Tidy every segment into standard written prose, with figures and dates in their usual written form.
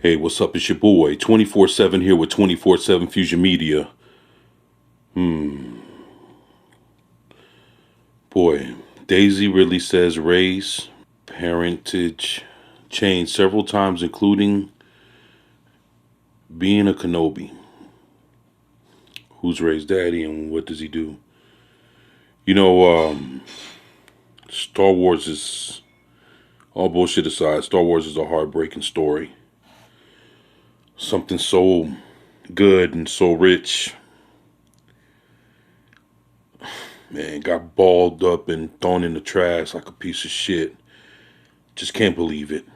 Hey, what's up? It's your boy, 24/7 here with 24/7 Fusion Media. Boy, Daisy Ridley says race, parentage changed several times, including being a Kenobi. Who's Rey's daddy and what does he do? You know, Star Wars is, all bullshit aside, Star Wars is a heartbreaking story. Something so good and so rich, man, got balled up and thrown in the trash like a piece of shit. Just can't believe it.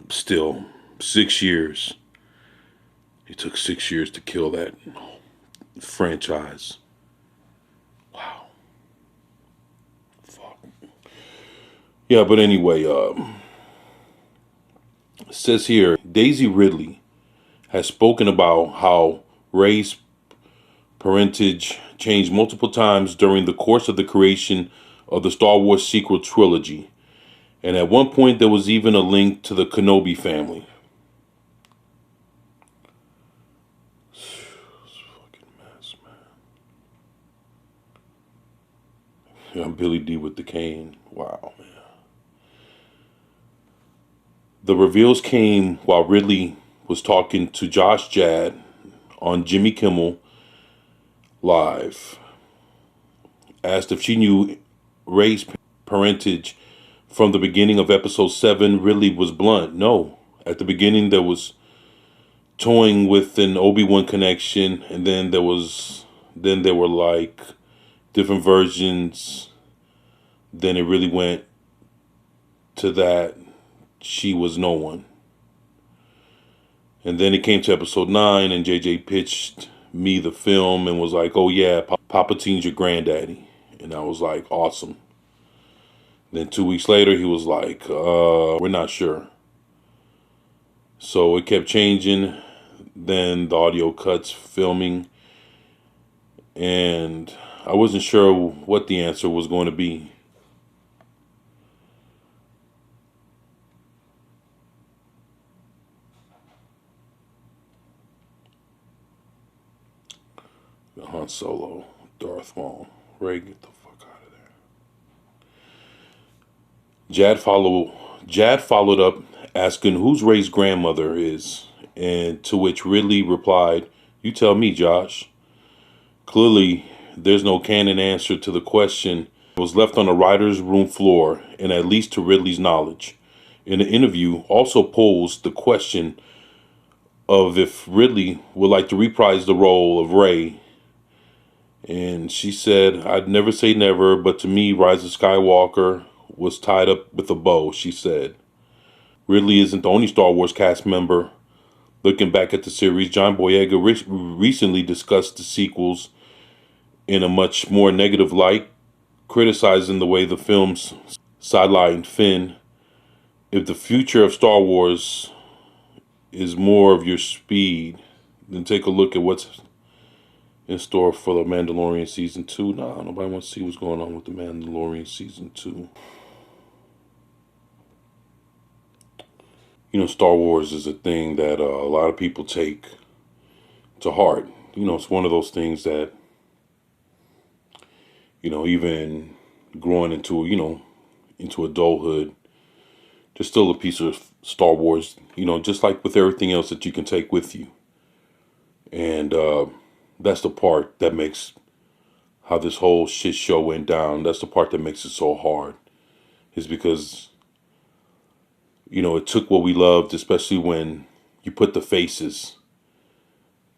Still, 6 years. It took 6 years to kill that franchise. Wow. Fuck. Yeah, but anyway, it says here, Daisy Ridley has spoken about how Rey's parentage changed multiple times during the course of the creation of the Star Wars sequel trilogy. And at one point, there was even a link to the Kenobi family. Fucking mess, man. I'm Billy D with the cane. Wow, man. The reveals came while Ridley was talking to Josh Gad on Jimmy Kimmel Live. Asked if she knew Rey's parentage from the beginning of episode 7, Ridley was blunt. No. At the beginning, there was toying with an Obi-Wan connection, and then there were like different versions. Then it really went to that she was no one. And then it came to episode 9, and JJ pitched me the film and was like, oh yeah, Palpatine's your granddaddy. And I was like, awesome. Then 2 weeks later, he was like, we're not sure. So it kept changing. Then the audio cuts filming. And I wasn't sure what the answer was going to be. Han Solo, Darth Maul, Rey, get the fuck out of there. Jad followed up asking who's Rey's grandmother is, and to which Ridley replied, "You tell me, Josh." Clearly, there's no canon answer to the question. It was left on the writer's room floor, and at least to Ridley's knowledge. In the interview, also posed the question of if Ridley would like to reprise the role of Rey. And she said, I'd never say never, but to me, Rise of Skywalker was tied up with a bow, she said. Ridley isn't the only Star Wars cast member. Looking back at the series, John Boyega recently discussed the sequels in a much more negative light, criticizing the way the films sidelined Finn. If the future of Star Wars is more of your speed, then take a look at what's in store for the Mandalorian Season 2. Nah, nobody wants to see what's going on with the Mandalorian Season 2. You know, Star Wars is a thing that a lot of people take to heart. You know, it's one of those things that, you know, even growing into, into adulthood, there's still a piece of Star Wars, just like with everything else that you can take with you. And that's the part that makes how this whole shit show went down. That's the part that makes it so hard, is because, it took what we loved, especially when you put the faces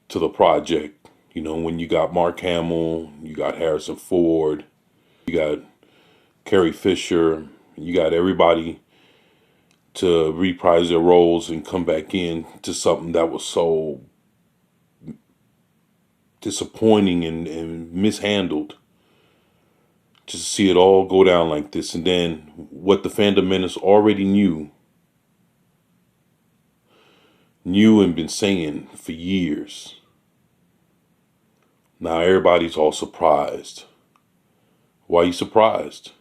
to the project. When you got Mark Hamill, you got Harrison Ford, you got Carrie Fisher, you got everybody to reprise their roles and come back in to something that was so disappointing and mishandled. Just to see it all go down like this, and then what the fandom menace already knew and been saying for years. Now everybody's all surprised. Why are you surprised?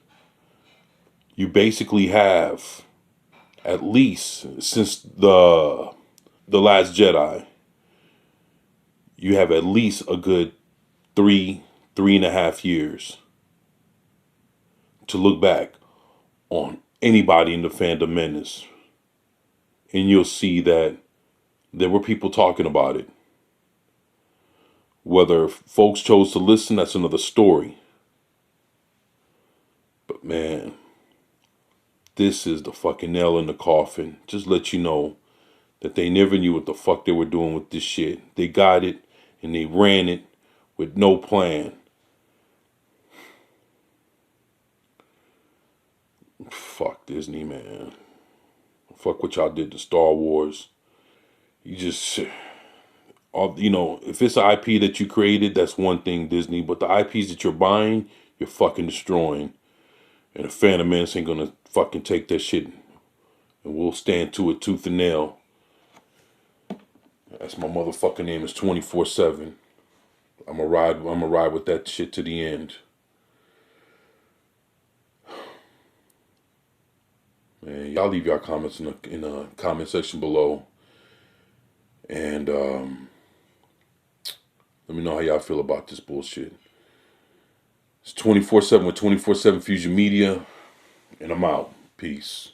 You basically have, at least since the The Last Jedi, you have at least a good 3.5 years to look back on anybody in the fandom menace. And you'll see that there were people talking about it. Whether folks chose to listen, that's another story. But man, this is the fucking nail in the coffin. Just let you know that they never knew what the fuck they were doing with this shit. They got it and they ran it with no plan. Fuck Disney, man. Fuck what y'all did to Star Wars. You just, if it's an IP that you created, that's one thing, Disney. But the IPs that you're buying, you're fucking destroying. And the Phantom Menace ain't gonna fucking take that shit. And we'll stand to it tooth and nail. That's my motherfucking name is 24/7. I'ma ride with that shit to the end. Man, y'all leave y'all comments in the comment section below. And let me know how y'all feel about this bullshit. It's 24/7 with 24/7 Fusion Media. And I'm out. Peace.